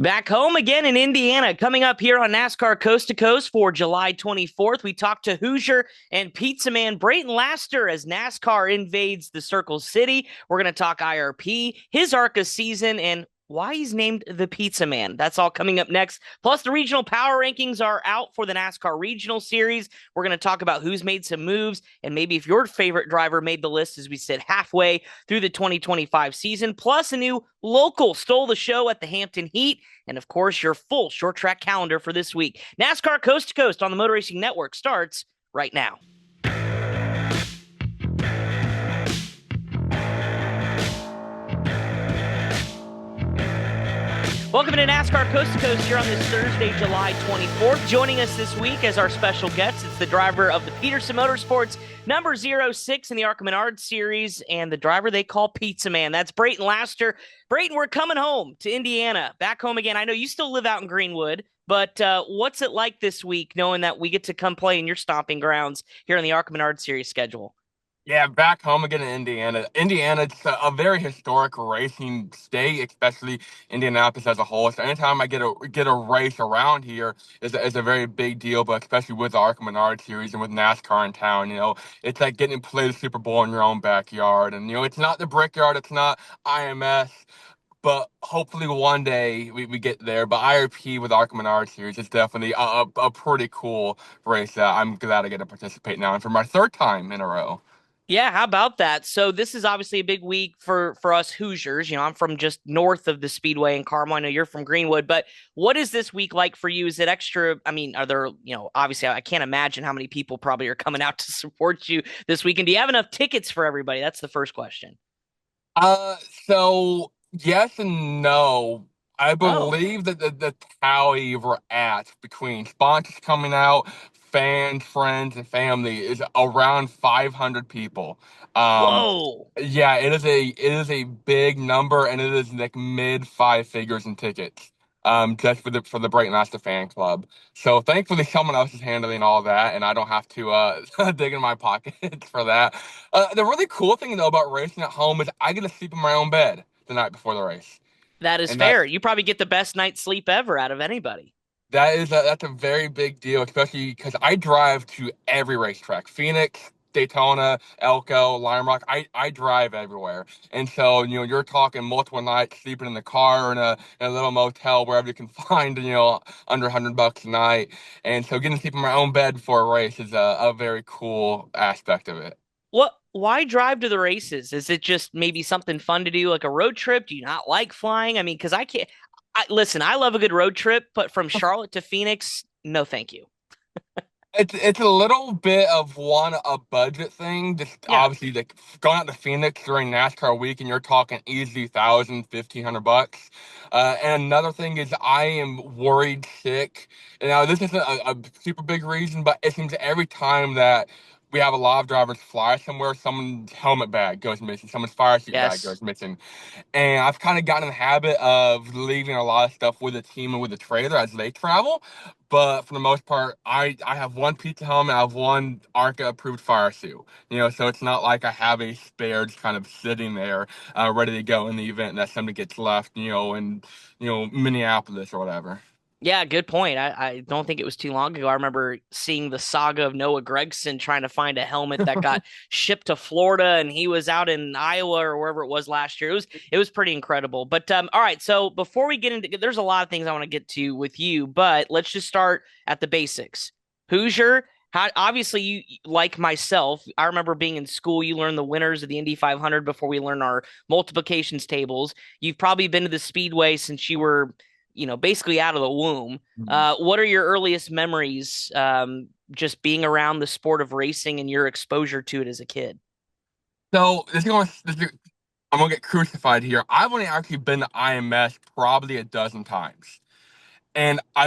Back home again in Indiana, coming up here on NASCAR Coast to Coast for July 24th. We talk to Hoosier and pizza man Brayton Laster as NASCAR invades the Circle City. We're going to talk IRP, his ARCA season, and why he's named the Pizza Man. That's all coming up next. Plus, the regional power rankings are out for the NASCAR Regional Series. We're going to talk about who's made some moves and maybe if your favorite driver made the list as we sit halfway through the 2025 season. Plus, a new local stole the show at the Hampton Heat. And of course, your full short track calendar for this week. NASCAR Coast to Coast on the Motor Racing Network starts right now. Welcome to NASCAR Coast to Coast here on this Thursday, July 24th. Joining us this week as our special guest, it's the driver of the Peterson Motorsports number 06 in the ARCA Menard Series and the driver they call Pizza Man. That's Brayton Laster. Brayton, we're coming home to Indiana, back home again. I know you still live out in Greenwood, but what's it like this week knowing that we get to come play in your stomping grounds here on the ARCA Menard Series schedule? Yeah, back home again in Indiana. Indiana's a very historic racing state, especially Indianapolis as a whole. So anytime I get a race around here is a very big deal, but especially with the ARCA Menard Series and with NASCAR in town, it's like getting to play the Super Bowl in your own backyard. And it's not the Brickyard, it's not IMS, but hopefully one day we get there. But IRP with ARCA Menard Series is definitely a pretty cool race that I'm glad I get to participate now, and for my third time in a row. Yeah, how about that? So this is obviously a big week for us Hoosiers. You know, I'm from just north of the Speedway in Carmel. I know you're from Greenwood, but what is this week like for you? Is it extra? I mean, are there, obviously I can't imagine how many people probably are coming out to support you this weekend. Do you have enough tickets for everybody? That's the first question. Uh, so yes and no. I Oh, believe that the tally we're at between sponsors coming out, fans, friends, and family is around 500 people. Um, whoa. yeah, it is a big number, and it is like mid five figures in tickets. Just for the Brayton Laster fan club. So thankfully someone else is handling all that, and I don't have to dig in my pockets for that. The really cool thing though about racing at home is I get to sleep in my own bed the night before the race, That is and that fair. You probably get the best night's sleep ever out of anybody. that's a very big deal, especially because I drive to every racetrack: Phoenix, Daytona, Elko, Lime Rock. I drive everywhere, and so you're talking multiple nights sleeping in the car or in a little motel wherever you can find under $100 a night, and so getting to sleep in my own bed before a race is a very cool aspect of it. Why drive to the races? Is it just maybe something fun to do, like a road trip? Do you not like flying? I mean, because I can't. Listen, I love a good road trip, but from Charlotte to Phoenix, no, thank you. It's a little bit of a budget thing. Just Yeah. obviously like going out to Phoenix during NASCAR week and you're talking easily 1,000, 1,500 bucks. And another thing is I am worried sick. And now this isn't a super big reason, but it seems every time that we have a lot of drivers fly somewhere, someone's helmet bag goes missing, someone's fire suit bag Yes. goes missing. And I've kind of gotten in the habit of leaving a lot of stuff with the team and with the trailer as they travel. But for the most part, I have one pizza helmet, I have one ARCA approved fire suit. So it's not like I have a spare just kind of sitting there, ready to go in the event that somebody gets left, in Minneapolis or whatever. Yeah, good point. I don't think it was too long ago. I remember seeing the saga of Noah Gregson trying to find a helmet that got shipped to Florida, and he was out in Iowa or wherever it was last year. It was pretty incredible. But all right, so before we get into, there's a lot of things I want to get to with you, but let's just start at the basics. Hoosier, how obviously you like myself. I remember being in school. You learn the winners of the Indy 500 before we learn our multiplications tables. You've probably been to the Speedway since you were basically out of the womb. What are your earliest memories just being around the sport of racing and your exposure to it as a kid? So I'm gonna get crucified here. I've only actually been to IMS probably a dozen times. And Wow.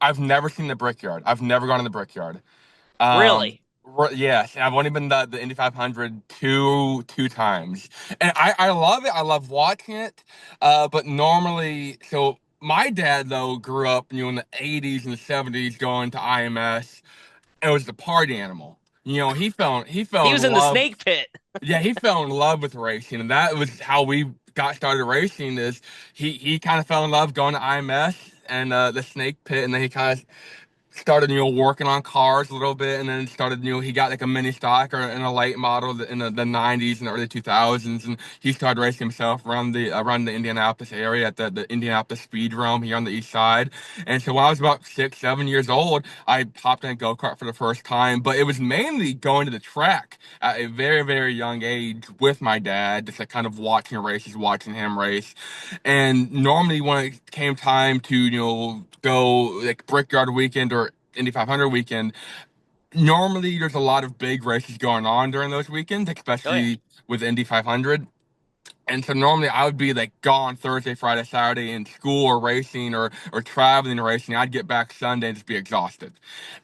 I've never seen the Brickyard. I've never gone to the Brickyard. Um, Really? yes, I've only been to the Indy 500 two times, and I love it. I love watching it. But normally, so my dad though grew up, in the 80s and the 70s going to IMS. And it was the party animal. He fell He in was in the love. snake pit. Yeah, he fell in love with racing, and that was how we got started racing is he kind of fell in love going to IMS and the snake pit, and then he kind of started, working on cars a little bit, and then started, he got like a mini stock or in a late model in the 90s and early 2000s, and he started racing himself around the Indianapolis area at the Indianapolis Speedrome here on the east side. And so when I was about 6, 7 years old, I hopped in a go-kart for the first time, but it was mainly going to the track at a very, very young age with my dad, just like kind of watching races, watching him race. And normally when it came time to, go like Brickyard weekend or Indy 500 weekend, normally there's a lot of big races going on during those weekends, Oh yeah. especially with Indy 500. And so normally I would be like gone Thursday, Friday, Saturday in school or racing or traveling or racing. I'd get back Sunday and just be exhausted.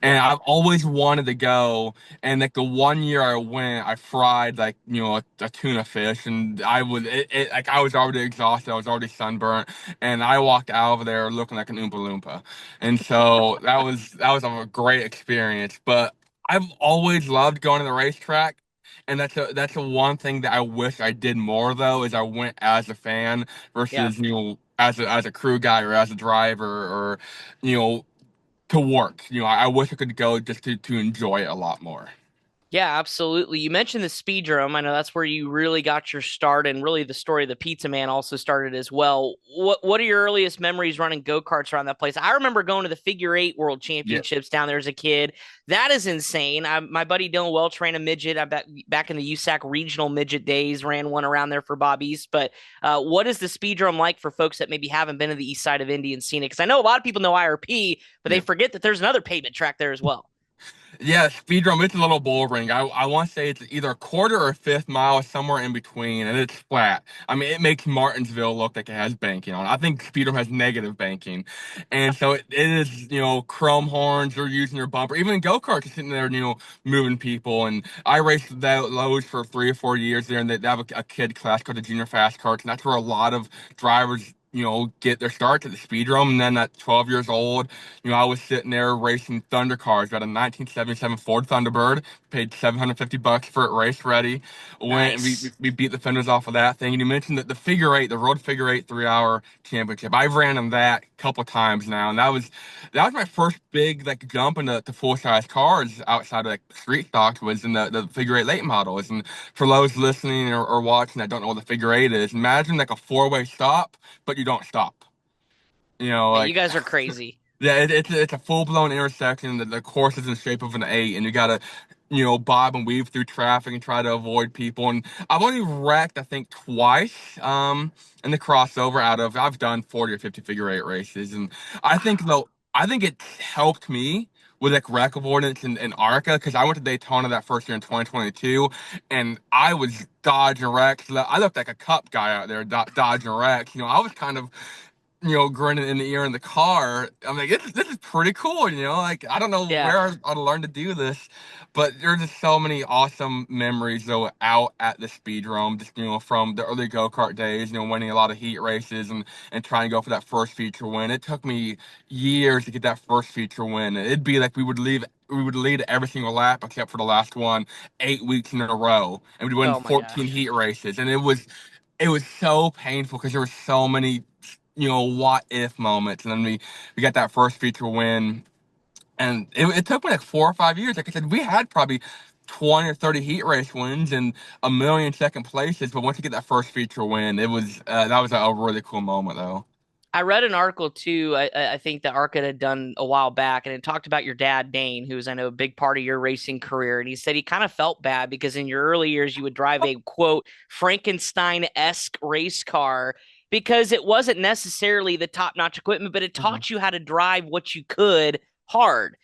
And Yep. I've always wanted to go. And like the one year I went, I fried like, a tuna fish, and like I was already exhausted. I was already sunburnt, and I walked out of there looking like an Oompa Loompa. And so that was a great experience. But I've always loved going to the racetrack. And that's a one thing that I wish I did more though, is I went as a fan Yeah. versus, as a crew guy or as a driver or, you know, to work. I wish I could go just to enjoy it a lot more. Yeah, absolutely. You mentioned the speedrome. I know that's where you really got your start, and really the story of the Pizza Man also started as well. What are your earliest memories running go-karts around that place? I remember going to the Figure Eight World Yeah. Championships down there as a kid. That is insane. My buddy Dylan Welch ran a midget. I back in the USAC regional midget days, ran one around there for Bob East. But what is the speedrome like for folks that maybe haven't been to the east side of Indy and seen it? Because I know a lot of people know IRP, but they Yeah. forget that there's another pavement track there as well. Yeah, speed drum, it's a little bull ring. I want to say it's either a quarter or fifth mile, somewhere in between, and it's flat. I mean, it makes Martinsville look like it has banking on it. I think speed drum has negative banking. And so it is, chrome horns, they're using their bumper. Even go-karts are sitting there, moving people. And I raced those for 3 or 4 years there, and they have a kid class called the Junior Fast Karts, and that's where a lot of drivers, get their start at the speed drum. And then at 12 years old, I was sitting there racing Thunder cars. Got a 1977 Ford Thunderbird. Paid $750 for it, race ready. Went and we, Nice. we beat the fenders off of that thing. And you mentioned that the figure eight, the road figure eight 3 hour championship. I've ran in that a couple times now, and that was my first big like jump into full size cars outside of like street stocks, was in the figure eight late models. And for those listening or watching that don't know what the figure eight is, imagine like a four-way stop, but you don't stop. Yeah, you Like guys are crazy. yeah, it's a full blown intersection. The course is in the shape of an eight, and you gotta, bob and weave through traffic and try to avoid people. And I've only wrecked, I think, twice, in the crossover out of I've done 40 or 50 figure eight races, and I think Wow. though I think it helped me with like wreck avoidance in ARCA, because I went to Daytona that first year in 2022, and I was dodging wrecks. I looked like a cup guy out there dodging wrecks. I was kind of grinning in the ear in the car. I'm like, this is pretty cool, Like, I don't know Yeah. where I'd learn to do this, but there's just so many awesome memories, though, out at the speedrome, just, from the early go-kart days, winning a lot of heat races and trying to go for that first feature win. It took me years to get that first feature win. It'd be like we would lead every single lap except for the last one, 8 weeks in a row, and we'd win Oh my 14 gosh. heat races. And it was so painful because there were so many what if moments. And then we got that first feature win. And it took me like 4 or 5 years. Like I said, we had probably 20 or 30 heat race wins and a million second places. But once you get that first feature win, that was a really cool moment, though. I read an article too. I think that ARCA had done a while back, and it talked about your dad Dane, who was I know a big part of your racing career. And he said he kind of felt bad because in your early years you would drive a quote Frankenstein-esque race car because it wasn't necessarily the top-notch equipment, but it Mhm. taught you how to drive what you could hard.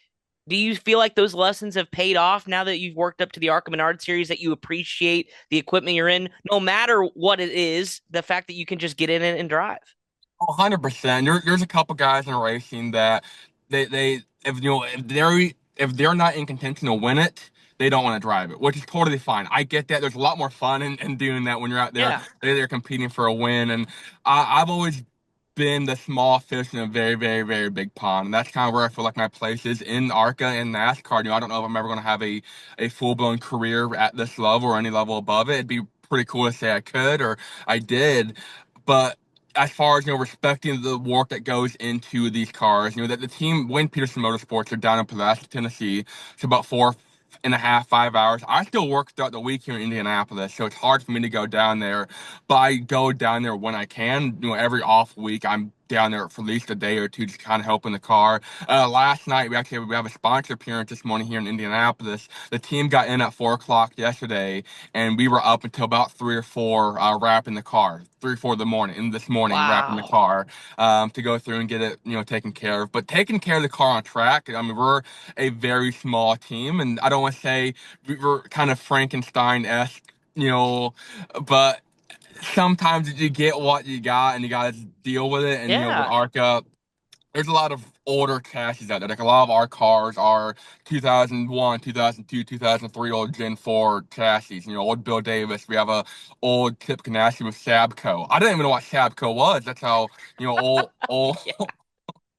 Do you feel like those lessons have paid off now that you've worked up to the ARCA Menard series, that you appreciate the equipment you're in, no matter what it is, the fact that you can just get in it and drive? 100%. There's a couple guys in racing that they if they're not in contention to win it, they don't want to drive it, which is totally fine. I get that. There's a lot more fun in doing that when you're out there. Yeah. They're competing for a win, and I've always been the small fish in a very, very, very big pond. And that's kind of where I feel like my place is in ARCA and NASCAR. I don't know if I'm ever going to have a full blown career at this level or any level above it. It'd be pretty cool to say I could or I did. But as far as respecting the work that goes into these cars, that the team Wayne Peterson Motorsports are down in Pulaski, Tennessee. It's about 4.5, 5 hours. I still work throughout the week here in Indianapolis, so it's hard for me to go down there. But I go down there when I can. Every off week, I'm down there for at least a day or two, just kind of helping the car. Last night, we have a sponsor appearance this morning here in Indianapolis. The team got in at 4 o'clock yesterday, and we were up until about 3 or 4 wrapping the car. 3 or 4 in the morning, in this morning, wrapping the Wow. car to go through and get it, taken care of. But taking care of the car on track, I mean, we're a very small team, and I don't want to say we were kind of Frankenstein-esque, but sometimes you get what you got and you got to deal with it. And, with Yeah. ARCA, there's a lot of older chassis out there. Like a lot of our cars are 2001, 2002, 2003 old Gen 4 chassis. Old Bill Davis. We have a old Tip Ganassi with Sabco. I didn't even know what Sabco was. That's how, old, Yeah.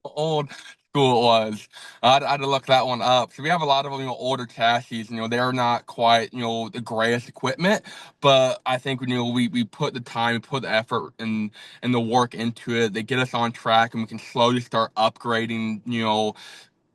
old school it was. I had to look that one up. So we have a lot of older chassis. They're not quite the greatest equipment, but I think we put the time, we put the effort and the work into it. They get us on track, and we can slowly start upgrading.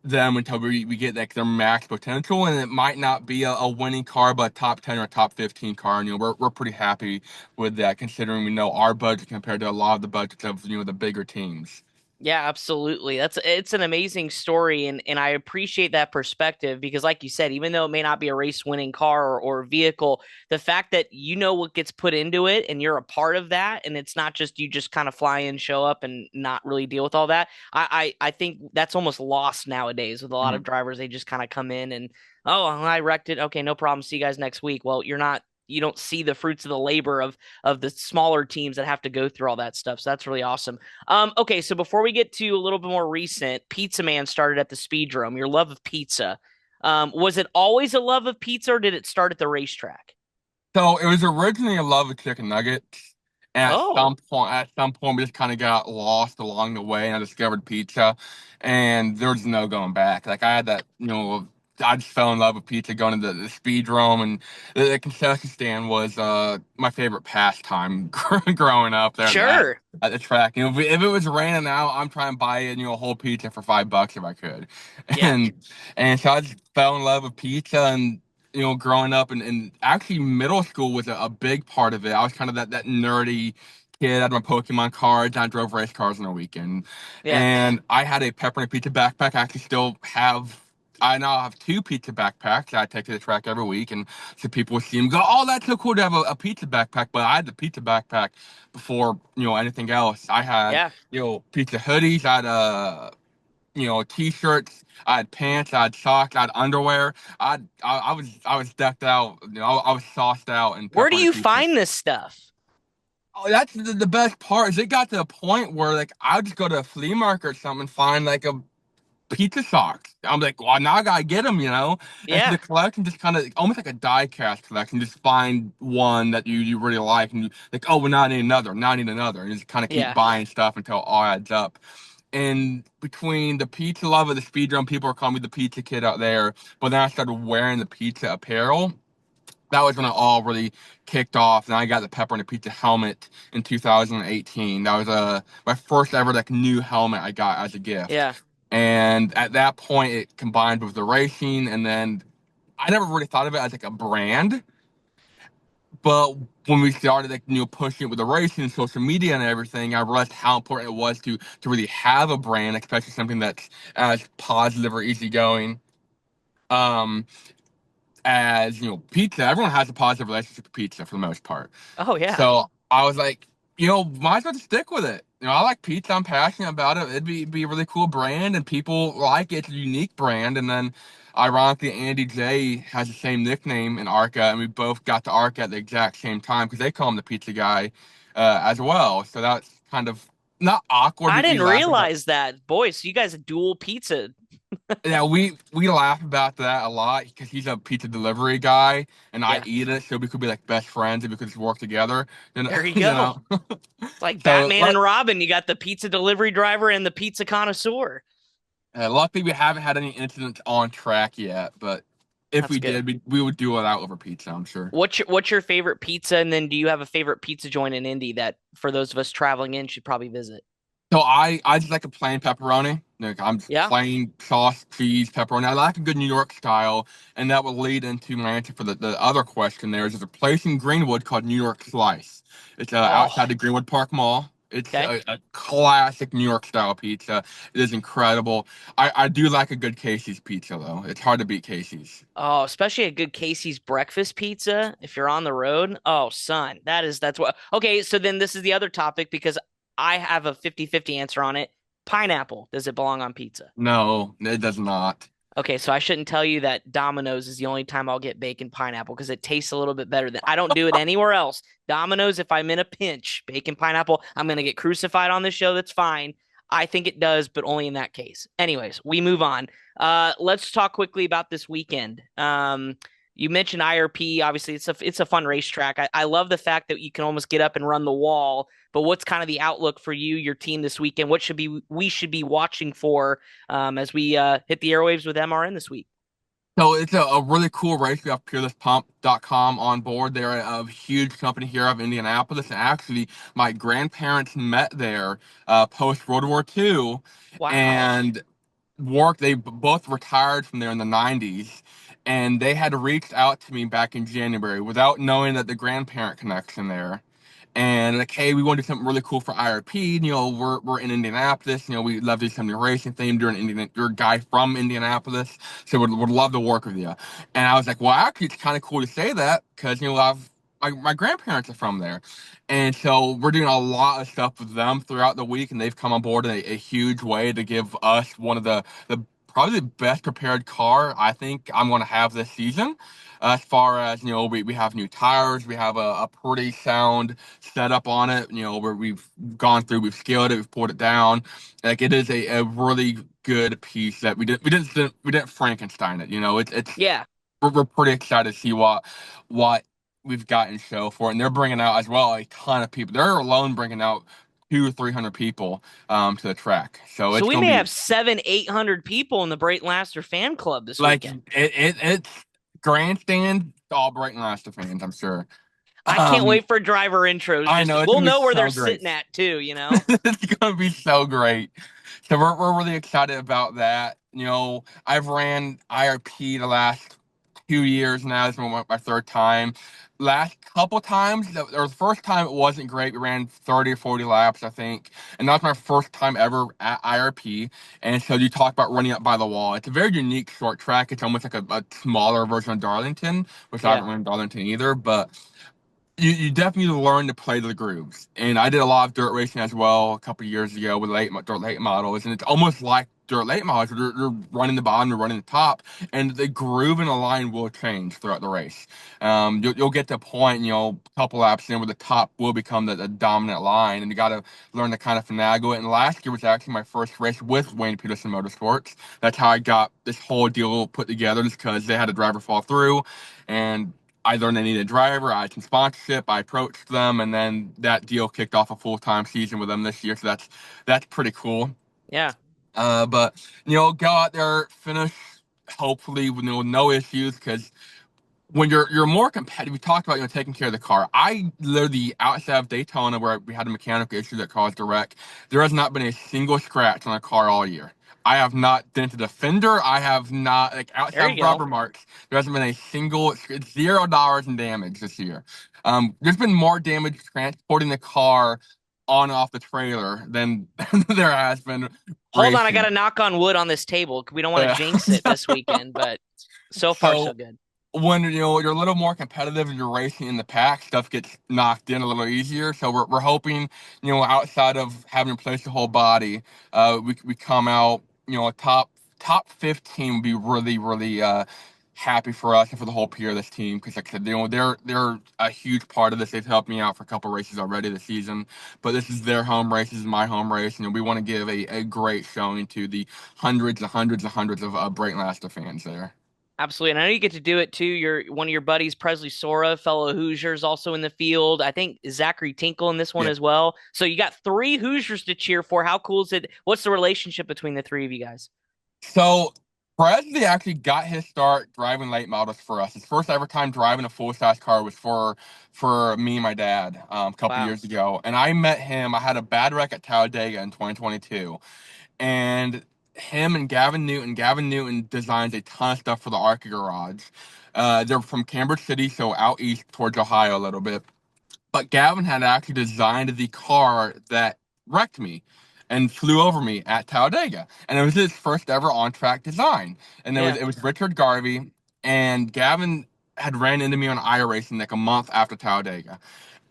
Them until we get like their max potential, and it might not be a winning car, but a top 10 or a top 15 car. And we're pretty happy with that, considering we know our budget compared to a lot of the budgets of the bigger teams. Yeah, absolutely. It's an amazing story, and I appreciate that perspective because like you said, even though it may not be a race winning car or vehicle, the fact that you know what gets put into it and you're a part of that, and it's not just you just kind of fly in, show up and not really deal with all that. I think that's almost lost nowadays with a lot of Mhm. drivers. They just kind of come in and, oh, I wrecked it. Okay, no problem. See you guys next week. Well, you don't see the fruits of the labor of the smaller teams that have to go through all that stuff. So that's really awesome. Okay, so before we get to a little bit more recent, Pizza Man started at the Speedrome. Your love of pizza. Was it always a love of pizza, or did it start at the racetrack? So it was originally a love of chicken nuggets. And Oh, at some point, we just kind of got lost along the way, and I discovered pizza, and there was no going back. Like I had that, I just fell in love with pizza going to the speedrome, and the concession stand was my favorite pastime growing up there sure. at the track. If it was raining out, I'm trying to buy a whole pizza for $5 if I could, Yeah, and so I just fell in love with pizza and growing up and actually middle school was a big part of it. I was kind of that nerdy kid. I had my Pokemon cards, and I drove race cars on the weekend. yeah. And I had a pepperoni pizza backpack. I now have two pizza backpacks that I take to the track every week. And so people would see them go, oh, that's so cool to have a pizza backpack. But I had the pizza backpack before, anything else. I had, Yeah. pizza hoodies. I had t-shirts. I had pants. I had socks. I had underwear. I was decked out. I was sauced out in Where do pepperoni you pizza. find this stuff? Oh, that's the best part is it got to a point where like I would just go to a flea market or something and find like a pizza socks. I'm like, well, now I gotta get them. And so the Yeah, collection just kind of almost like a die cast collection. Just find one that you really like, and you like, oh, well, now I need another. Now I need another, and you just kind of keep yeah. buying stuff until it all adds up. And between the pizza love of the speed drum, people are calling me the pizza kid out there. But then I started wearing the pizza apparel. That was when it all really kicked off. And I got the pepperoni pizza helmet in 2018. That was my first ever like new helmet I got as a gift. Yeah. And at that point, it combined with the racing, and then I never really thought of it as like a brand. But when we started like pushing it with the racing and social media and everything, I realized how important it was to really have a brand, especially something that's as positive or easygoing um as pizza. Everyone has a positive relationship with pizza for the most part. Oh, yeah. So I was like, might as well just stick with it. I like pizza. I'm passionate about it. It'd be a really cool brand, and people like it. It's a unique brand. And then, ironically, Andy J has the same nickname in ARCA, and we both got to ARCA at the exact same time because they call him the pizza guy as well. So that's kind of not awkward. I We didn't laugh about. realize that. Boy, so you guys are dual pizza. Yeah, we laugh about that a lot because he's a pizza delivery guy and I Yeah, eat it, so we could be like best friends if we could just work together. You there you you go. know. It's like So Batman and Robin. You got the pizza delivery driver and the pizza connoisseur. luckily we haven't had any incidents on track yet, but If That's we good. did, we would do it out over pizza, I'm sure. What's your favorite pizza? And then do you have a favorite pizza joint in Indy that for those of us traveling in should probably visit? So I just like a plain pepperoni. Like I'm just Yeah. plain sauce, cheese, pepperoni. I like a good New York style, and that will lead into my answer for the other question. There's a place in Greenwood called New York Slice. It's outside Oh, the Greenwood Park Mall. It's okay. a classic New York style pizza. It is incredible. I do like a good Casey's pizza though. It's hard to beat Casey's. Oh, especially a good Casey's breakfast pizza if you're on the road. Oh, son, that's what. Okay, so then this is the other topic because I have a 50-50 answer on it. Pineapple, does it belong on pizza? No, it does not. Okay, so I shouldn't tell you that Domino's is the only time I'll get bacon pineapple because it tastes a little bit better than I don't do it anywhere else. Domino's, if I'm in a pinch, bacon pineapple, I'm gonna get crucified on this show. That's fine. I think it does, but only in that case. Anyways, we move on. Let's talk quickly about this weekend. You mentioned IRP. Obviously, it's a fun racetrack. I love the fact that you can almost get up and run the wall. But what's kind of the outlook for you, your team this weekend? What should be we should be watching for as we hit the airwaves with MRN this week? So it's a really cool race. We have peerlesspump.com on board. They're a huge company here of Indianapolis. And actually, my grandparents met there post World War II Wow. and worked. They both retired from there in the 90s. And they had reached out to me back in January without knowing that the grandparent connection there. And like, hey, we want to do something really cool for IRP. We're in Indianapolis. We love to do something racing themed. You're a guy from Indianapolis, so would love to work with you. And I was like, well, actually, it's kind of cool to say that because I've my grandparents are from there, and so we're doing a lot of stuff with them throughout the week, and they've come on board in a huge way to give us one of the probably the best prepared car I think I'm going to have this season. As far as we have new tires, we have a pretty sound setup on it. Where we've gone through, we've scaled it, we've pulled it down. Like it is a really good piece that we didn't Frankenstein it. It's Yeah. we're pretty excited to see what we've got in show for it. And they're bringing out as well a ton of people. They're alone bringing out 200 or 300 people to the track. So So it's we gonna may be have 700-800 people in the Brayton Laster fan club this like weekend. it's grandstand all Brayton Laster fans, I'm sure. I can't Um, wait for driver intros. I Just know it's we'll gonna be know where they're so great. sitting at too, you know? It's gonna be so great. So we're really excited about that. I've ran IRP the last 2 years now. This is my third time. Last couple times, or the first time it wasn't great. We ran 30 or 40 laps, I think. And that was my first time ever at IRP. And so you talk about running up by the wall. It's a very unique short track. It's almost like a smaller version of Darlington, which I Yeah. haven't run Darlington either. But you definitely learn to play the grooves. And I did a lot of dirt racing as well a couple of years ago with dirt late models. And it's almost like dirt late models. They're running the bottom, they're running the top, and the groove and the line will change throughout the race. You'll get to a point, a couple laps in where the top will become the dominant line, and you got to learn to kind of finagle it. And last year was actually my first race with Wayne Peterson Motorsports. That's how I got this whole deal put together, just because they had a driver fall through. And I learned I needed a driver. I had some sponsorship. I approached them, and then that deal kicked off a full-time season with them this year. So that's pretty cool. Yeah. But go out there, finish hopefully with no issues, because when you're more competitive, we talked about taking care of the car. I literally outside of Daytona where we had a mechanical issue that caused a wreck, there has not been a single scratch on a car all year. I have not dented a fender. I have not like There outside you of rubber go. marks. There hasn't been a single. It's $0 in damage this year. There's been more damage transporting the car on and off the trailer than there has been Hold on, I got racing. to knock on wood on this table. We don't want to Yeah. jinx it this weekend, but so far so So good. when you're a little more competitive and you're racing in the pack, stuff gets knocked in a little easier. So we're hoping, outside of having to place the whole body, we come out, a top 15 would be really really happy for us and for the whole peer of this team, because like I said, they're a huge part of this. They've helped me out for a couple races already this season, but this is their home race, this is my home race, and we want to give a great showing to the hundreds and hundreds and hundreds of Brayton Laster fans there. Absolutely. And I know you get to do it too. One of your buddies, Presley Sora, fellow Hoosiers, also in the field. I think Zachary Tinkle in this one Yeah. as well. So you got three Hoosiers to cheer for. How cool is it? What's the relationship between the three of you guys? So Presley actually got his start driving late models for us. His first ever time driving a full-size car was for me and my dad a couple Wow. years ago. And I met him. I had a bad wreck at Talladega in 2022. And him and Gavin Newton designs a ton of stuff for the ARCA garage. They're from Cambridge City, so out east towards Ohio a little bit. But Gavin had actually designed the car that wrecked me and flew over me at Talladega. And it was his first ever on-track design. And Yeah. it was Richard Garvey, and Gavin had ran into me on iRacing like a month after Talladega.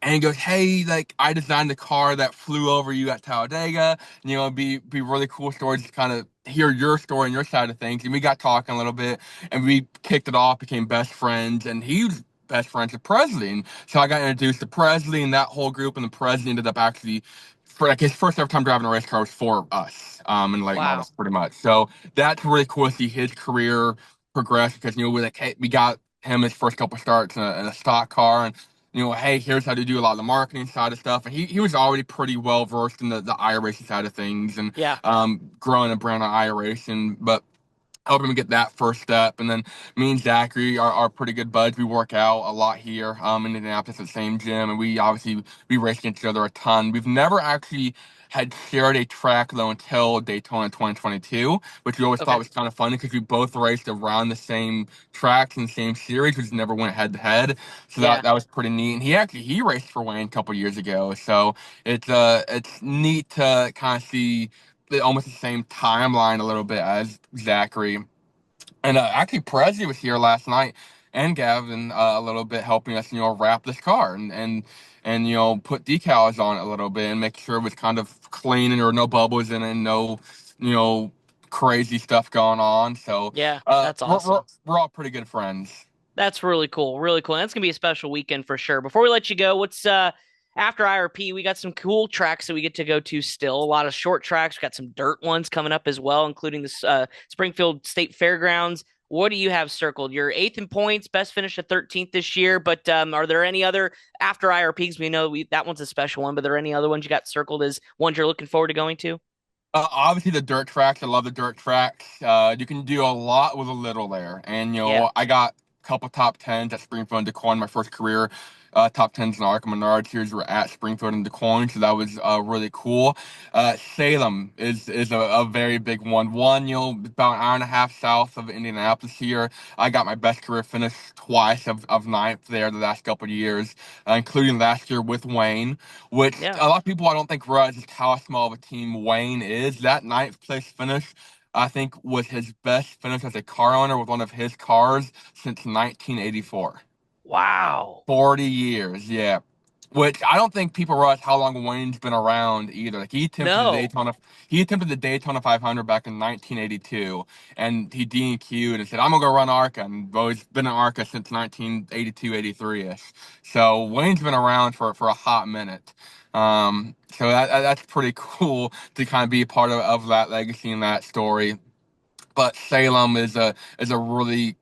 And he goes, "Hey, like I designed the car that flew over you at Talladega. It'd be really cool story to kind of hear your story and your side of things." And we got talking a little bit, and we kicked it off, became best friends, and he was best friends with Presley. And so I got introduced to Presley and that whole group, and the Presley ended up actually for like his first ever time driving a race car was for us, in late Wow. models pretty much. So that's really cool to see his career progress because we like hey, we got him his first couple starts in a stock car and hey, here's how to do a lot of the marketing side of stuff. And he was already pretty well versed in the iRacing side of things and Yeah. growing a brand on iRacing. But helping him get that first step. And then me and Zachary are pretty good buds. We work out a lot here in Indianapolis at the same gym, and we race against each other a ton. We've never actually had shared a track though until Daytona 2022, which we always thought Okay. was kind of funny because we both raced around the same tracks and the same series, we just never went head to head. So Yeah. that was pretty neat. And he raced for Wayne a couple years ago, so it's neat to kind of see almost the same timeline a little bit as Zachary. And actually, Prezi was here last night, and Gavin a little bit helping us, wrap this car and put decals on it a little bit and make sure it was kind of clean and there were no bubbles in it, and no, you know, crazy stuff going on. So Yeah. uh, That's we're we're awesome. we're all pretty good friends. That's really cool. Really cool. And that's gonna be a special weekend for sure. Before we let you go, what's after IRP, we got some cool tracks that we get to go to still. A lot of short tracks. We got some dirt ones coming up as well, including this Springfield State Fairgrounds. What do you have circled? You're eighth in points, best finish at 13th this year. But are there any other after IRPs? We know that one's a special one, but are there any other ones you got circled as ones you're looking forward to going to? Obviously, the dirt tracks. I love the dirt tracks. You can do a lot with a little there. And, Yeah, I got a couple top tens at Springfield and DeQuan my first career. Top tens in the ARCA Menard series were at Springfield and DeQuan, so that was really cool. Salem is a very big one. About an hour and a half south of Indianapolis here. I got my best career finish twice of ninth there the last couple of years, including last year with Wayne, which yeah. a lot of people I don't think realize just how small of a team Wayne is. That ninth place finish, I think, was his best finish as a car owner with one of his cars since 1984. Wow. 40 years, yeah. Which I don't think people realize how long Wayne's been around either. Like No. he attempted the Daytona 500 back in 1982, and he DNQ'd and said, "I'm gonna go run ARCA," and well, he's been in ARCA since 1982, 83 ish. So Wayne's been around for a hot minute. So that's pretty cool to kind of be a part of that legacy and that story. But Salem is a really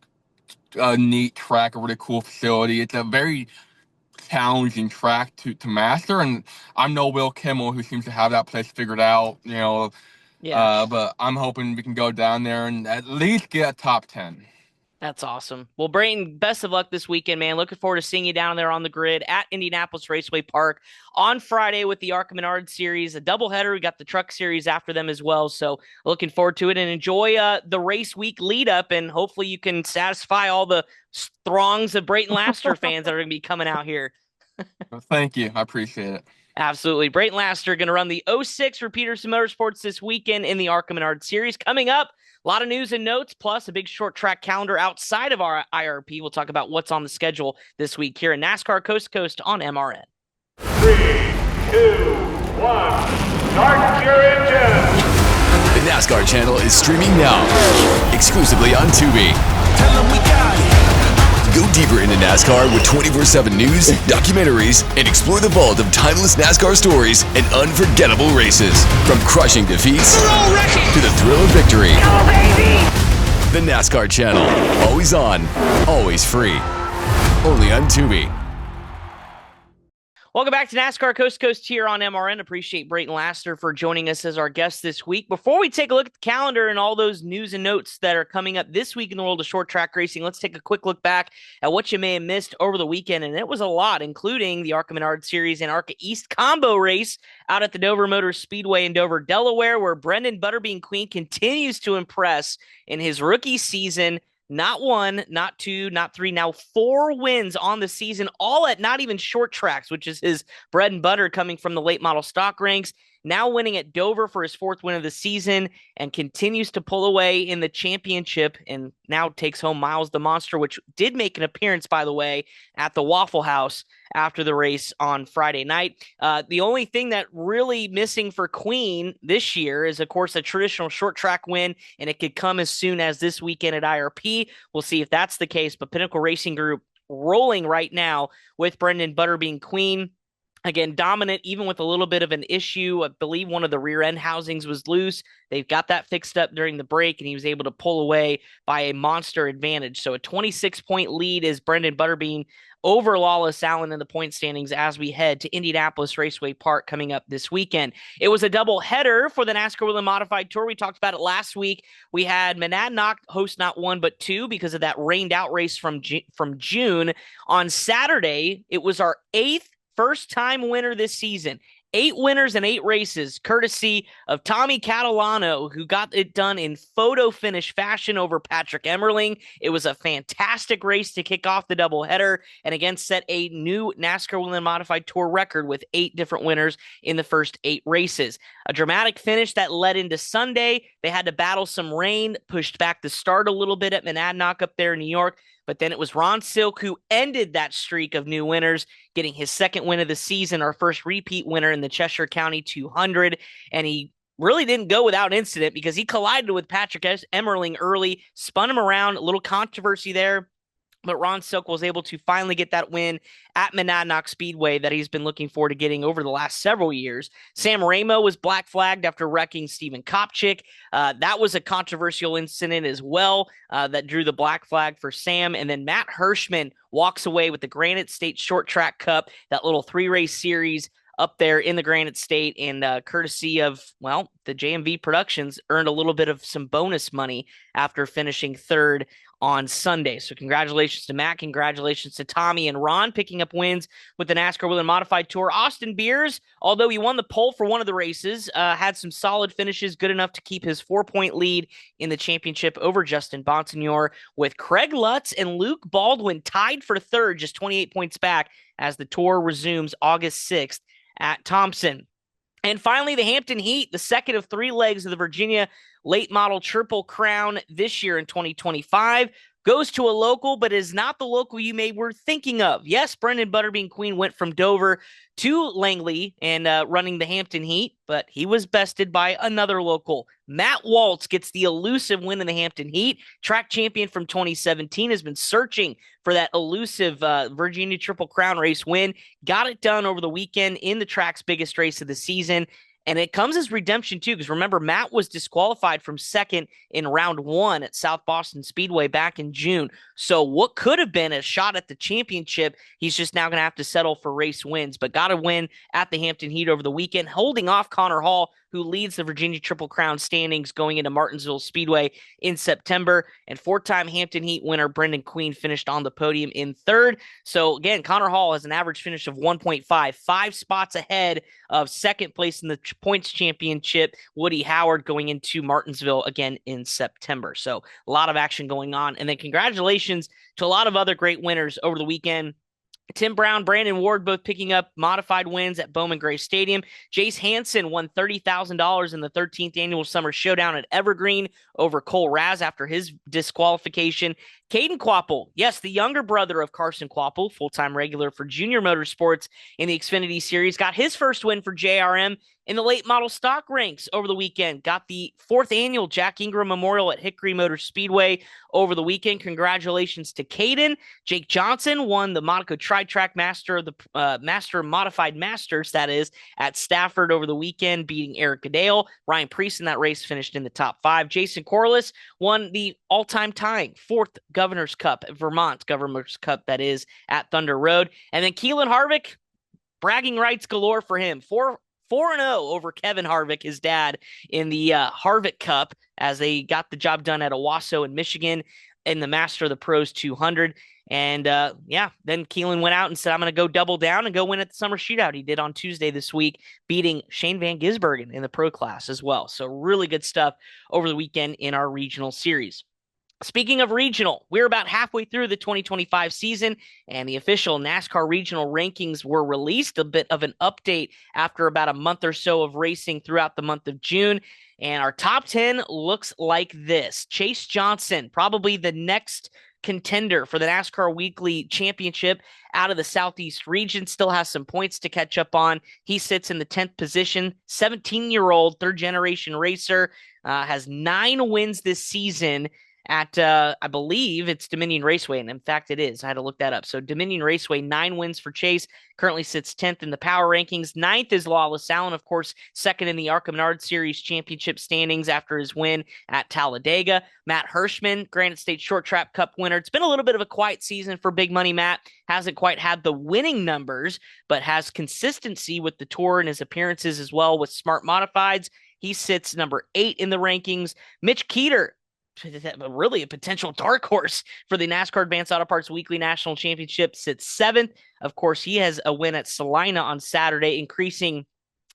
neat track, a really cool facility. It's a very challenging track to master, and I'm no Will Kimmel who seems to have that place figured out. Yeah. But I'm hoping we can go down there and at least get a top 10. That's awesome. Well, Brayton, best of luck this weekend, man. Looking forward to seeing you down there on the grid at Indianapolis Raceway Park on Friday with the ARCA Menard Series, a doubleheader. We got the Truck Series after them as well. So looking forward to it and enjoy the race week lead up. And hopefully you can satisfy all the throngs of Brayton Laster fans that are going to be coming out here. Thank you, I appreciate it. Absolutely. Brayton Laster going to run the '06 for Peterson Motorsports this weekend in the ARCA Menard Series. Coming up, a lot of news and notes, plus a big short track calendar outside of our IRP. We'll talk about what's on the schedule this week here in NASCAR Coast to Coast on MRN. 3, 2, 1, start your engine! The NASCAR channel is streaming now, exclusively on Tubi. Tell them we got it! Go deeper into NASCAR with 24/7 news, documentaries, and explore the vault of timeless NASCAR stories and unforgettable races. From crushing defeats to the thrill of victory. Go, baby! The NASCAR channel, always on, always free. Only on Tubi. Welcome back to NASCAR Coast to Coast here on MRN. Appreciate Brayton Laster for joining us as our guest this week. Before we take a look at the calendar and all those news and notes that are coming up this week in the world of short track racing, let's take a quick look back at what you may have missed over the weekend. And it was a lot, including the ARCA Menard Series and ARCA East combo race out at the Dover Motor Speedway in Dover, Delaware, where Brendan Butterbean Queen continues to impress in his rookie season. Not one, not two, not three, now 4 wins on the season, all at not even short tracks, which is his bread and butter coming from the late model stock ranks. Now winning at Dover for his 4th win of the season and continues to pull away in the championship and now takes home Miles the Monster, which did make an appearance, by the way, at the Waffle House after the race on Friday night. The only thing that really missing for Queen this year is, of course, a traditional short track win, and it could come as soon as this weekend at IRP. We'll see if that's the case, but Pinnacle Racing Group rolling right now with Brendan Butterbean Queen. Again, dominant, even with a little bit of an issue. I believe one of the rear end housings was loose. They've got that fixed up during the break, and he was able to pull away by a monster advantage. So a 26-point lead is Brendan Butterbean over Lawless Allen in the point standings as we head to Indianapolis Raceway Park coming up this weekend. It was a double header for the NASCAR Whelen Modified Tour. We talked about it last week. We had Monadnock host not 1 but 2 because of that rained out race from June. On Saturday, it was our 8th first-time winner this season. 8 winners and 8 races, courtesy of Tommy Catalano, who got it done in photo finish fashion over Patrick Emmerling. It was a fantastic race to kick off the doubleheader, and again set a new NASCAR Whelen Modified Tour record with 8 different winners in the first 8 races. A dramatic finish that led into Sunday. They had to battle some rain, pushed back the start a little bit at Monadnock up there in New York. But then it was Ron Silk who ended that streak of new winners, getting his 2nd win of the season, our first repeat winner in the Cheshire County 200. And he really didn't go without incident because he collided with Patrick Emmerling early, spun him around, a little controversy there. But Ron Silk was able to finally get that win at Monadnock Speedway that he's been looking forward to getting over the last several years. Sam Ramo was black flagged after wrecking Stephen Kopchik. That was a controversial incident as well that drew the black flag for Sam. And then Matt Hirschman walks away with the Granite State Short Track Cup, that little 3-race series up there in the Granite State, and courtesy of, well, the JMV Productions earned a little bit of some bonus money after finishing 3rd on Sunday. So congratulations to Matt, congratulations to Tommy and Ron picking up wins with the NASCAR Whelen Modified Tour. Austin Beers, although he won the pole for one of the races, had some solid finishes, good enough to keep his 4-point lead in the championship over Justin Bonsignor, with Craig Lutz and Luke Baldwin tied for 3rd, just 28 points back as the tour resumes August 6th at Thompson. And finally, the Hampton Heat, the 2nd of 3 legs of the Virginia Late Model Triple Crown this year in 2025, goes to a local, but is not the local you may were thinking of. Yes, Brendan Butterbean Queen went from Dover to Langley and running the Hampton Heat, but he was bested by another local. Matt Waltz gets the elusive win in the Hampton Heat. Track champion from 2017 has been searching for that elusive Virginia Triple Crown race win. Got it done over the weekend in the track's biggest race of the season. And it comes as redemption, too, because remember, Matt was disqualified from 2nd in round 1 at South Boston Speedway back in June. So what could have been a shot at the championship, he's just now going to have to settle for race wins. But got a win at the Hampton Heat over the weekend, holding off Connor Hall, who leads the Virginia Triple Crown standings going into Martinsville Speedway in September. And 4-time Hampton Heat winner Brendan Queen finished on the podium in 3rd. So again, Connor Hall has an average finish of 1.5, 5 spots ahead of 2nd place in the points championship, Woody Howard, going into Martinsville again in September. So a lot of action going on. And then congratulations to a lot of other great winners over the weekend. Tim Brown, Brandon Ward, both picking up modified wins at Bowman Gray Stadium. Jace Hansen won $30,000 in the 13th Annual Summer Showdown at Evergreen over Cole Raz after his disqualification. Caden Quapple, yes, the younger brother of Carson Quapple, full-time regular for Junior Motorsports in the Xfinity Series, got his first win for JRM in the late model stock ranks over the weekend. Got the 4th annual Jack Ingram Memorial at Hickory Motor Speedway over the weekend. Congratulations to Caden. Jake Johnson won the Monaco Tri-Track Master of the Master Modified Masters, that is, at Stafford over the weekend, beating Eric Goodale. Ryan Priest in that race finished in the top 5. Jason Corliss won the all-time tying 4th Governor's Cup, Vermont Governor's Cup, that is, at Thunder Road. And then Keelan Harvick, bragging rights galore for him. 4-0 over Kevin Harvick, his dad, in the Harvick Cup as they got the job done at Owasso in Michigan in the Master of the Pros 200. And then Keelan went out and said, I'm going to go double down and go win at the Summer Shootout. He did on Tuesday this week, beating Shane Van Gisbergen in the pro class as well. So really good stuff over the weekend in our regional series. Speaking of regional, we're about halfway through the 2025 season, and the official NASCAR regional rankings were released. A bit of an update after about a month or so of racing throughout the month of June. And our top 10 looks like this. Chase Johnson, probably the next contender for the NASCAR Weekly Championship out of the Southeast region, still has some points to catch up on. He sits in the 10th position, 17-year-old third-generation racer, has 9 wins this season at, I believe it's Dominion Raceway, and in fact it is. I had to look that up. So Dominion Raceway, 9 wins for Chase, currently sits 10th in the power rankings. 9th is Lawless Allen, of course, second in the ARCA Menard Series championship standings after his win at Talladega. Matt Hirschman, Granite State Short Track Cup winner. It's been a little bit of a quiet season for Big Money Matt. Hasn't quite had the winning numbers, but has consistency with the tour and his appearances as well with Smart Modifieds. He sits number 8 in the rankings. Mitch Keeter, really a potential dark horse for the NASCAR Advanced Auto Parts Weekly National Championship, sits 7th. Of course, he has a win at Salina on Saturday, increasing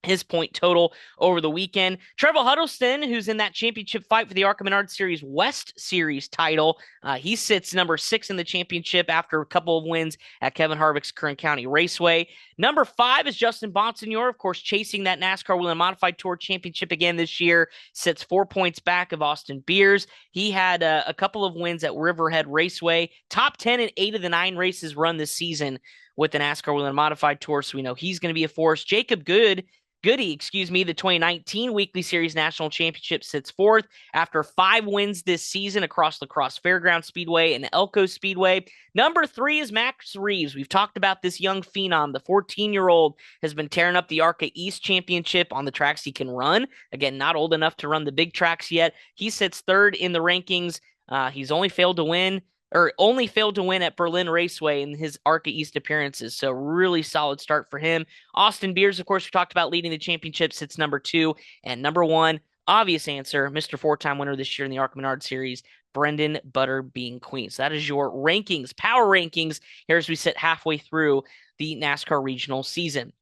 his point total over the weekend. Trevor Huddleston, who's in that championship fight for the ARCA Menard Series West Series title, he sits number 6 in the championship after a couple of wins at Kevin Harvick's Kern County Raceway. Number 5 is Justin Bonsignor, of course, chasing that NASCAR Wheel and Modified Tour championship again this year, sits 4 points back of Austin Beers. He had a couple of wins at Riverhead Raceway, top 10 in 8 of the 9 races run this season with the NASCAR Wheel and Modified Tour, so we know he's going to be a force. Jacob Goody, the 2019 Weekly Series National Championship, sits 4th after 5 wins this season across La Crosse Fairground Speedway and Elko Speedway. Number 3 is Max Reeves. We've talked about this young phenom. The 14-year-old has been tearing up the ARCA East Championship on the tracks he can run. Again, not old enough to run the big tracks yet. He sits 3rd in the rankings. He's only failed to win at Berlin Raceway in his ARCA East appearances. So really solid start for him. Austin Beers, of course, we talked about leading the championship, sits number 2. And number 1, obvious answer, Mr. 4-time winner this year in the ARCA Menard Series, Brendan Butterbean Queen. So that is your rankings, power rankings, here as we sit halfway through the NASCAR regional season.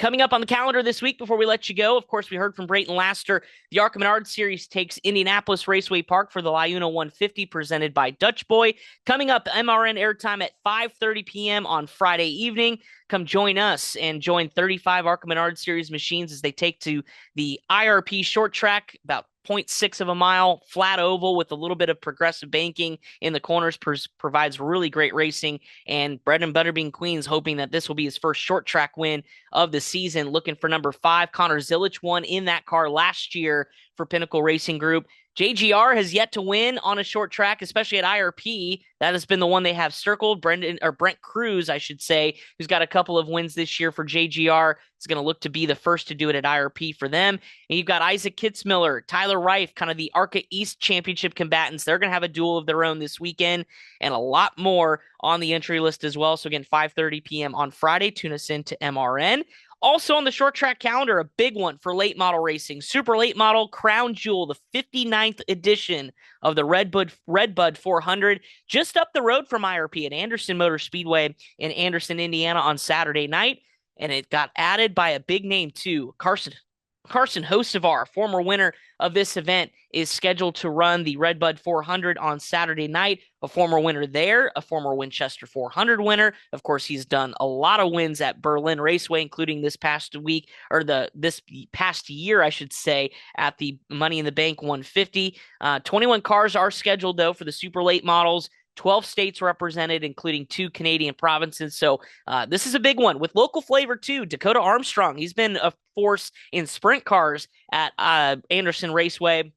Coming up on the calendar this week, before we let you go, of course, we heard from Brayton Laster. The ARCA Menard Series takes Indianapolis Raceway Park for the Liuna 150, presented by Dutch Boy. Coming up, MRN airtime at 5:30 p.m. on Friday evening. Come join us and join 35 ARCA Menard Series machines as they take to the IRP short track, about 0.6 of a mile, flat oval with a little bit of progressive banking in the corners, provides really great racing. And Brendan Butterbean Queen's hoping that this will be his first short track win of the season, looking for number 5. Connor Zilich won in that car last year for Pinnacle Racing Group. JGR has yet to win on a short track, especially at IRP. That has been the one they have circled. Brent Cruz, I should say, who's got a couple of wins this year for JGR, is going to look to be the first to do it at IRP for them. And you've got Isaac Kitzmiller, Tyler Reif, kind of the ARCA East Championship combatants. They're going to have a duel of their own this weekend, and a lot more on the entry list as well. So again, 5:30 p.m. on Friday. Tune us in to MRN. Also on the short track calendar, a big one for late model racing. Super late model Crown Jewel, the 59th edition of the Redbud 400, just up the road from IRP at Anderson Motor Speedway in Anderson, Indiana on Saturday night. And it got added by a big name too. Carson Hocevar, former winner of this event, is scheduled to run the Redbud 400 on Saturday night. A former winner there, a former Winchester 400 winner. Of course, he's done a lot of wins at Berlin Raceway, including this past week, or this past year, I should say, at the Money in the Bank 150. 21 cars are scheduled, though, for the super late models. 12 states represented, including 2 Canadian provinces. So this is a big one with local flavor, too. Dakota Armstrong, he's been a force in sprint cars at Anderson Raceway.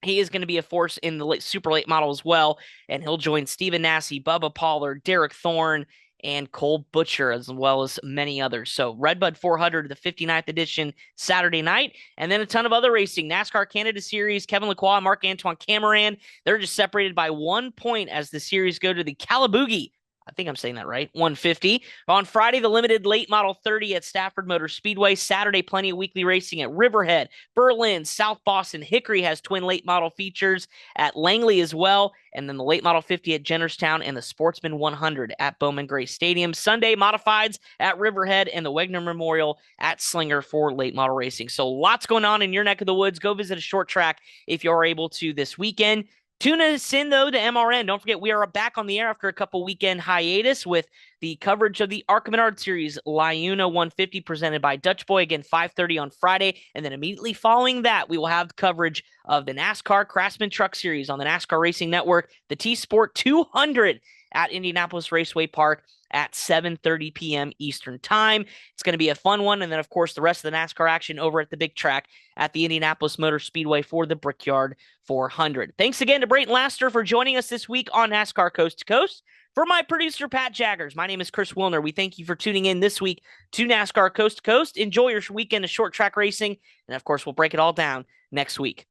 He is going to be a force in the super late model as well, and he'll join Stephen Nasse, Bubba Pollard, Derek Thorne, and Cole Butcher, as well as many others. So Redbud 400, the 59th edition, Saturday night, and then a ton of other racing. NASCAR Canada Series, Kevin Lacroix, Marc-Antoine Cameron, they're just separated by 1 point as the series go to the Calabugie I think I'm saying that right. 150. On Friday, the limited late model 30 at Stafford Motor Speedway. Saturday, plenty of weekly racing at Riverhead, Berlin, South Boston. Hickory has twin late model features at Langley as well. And then the late model 50 at Jennerstown and the Sportsman 100 at Bowman Gray Stadium. Sunday, modifieds at Riverhead and the Wegner Memorial at Slinger for late model racing. So lots going on in your neck of the woods. Go visit a short track if you're able to this weekend. Tune us in, though, to MRN. Don't forget, we are back on the air after a couple weekend hiatus with the coverage of the ARCA Menard Series Lyuna 150 presented by Dutch Boy. Again, 5:30 on Friday. And then immediately following that, we will have coverage of the NASCAR Craftsman Truck Series on the NASCAR Racing Network, the T-Sport 200 at Indianapolis Raceway Park at 7:30 p.m. Eastern Time. It's going to be a fun one. And then, of course, the rest of the NASCAR action over at the big track at the Indianapolis Motor Speedway for the Brickyard 400. Thanks again to Brayton Laster for joining us this week on NASCAR Coast to Coast. For my producer, Pat Jaggers, my name is Chris Wilner. We thank you for tuning in this week to NASCAR Coast to Coast. Enjoy your weekend of short track racing. And, of course, we'll break it all down next week.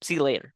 See you later.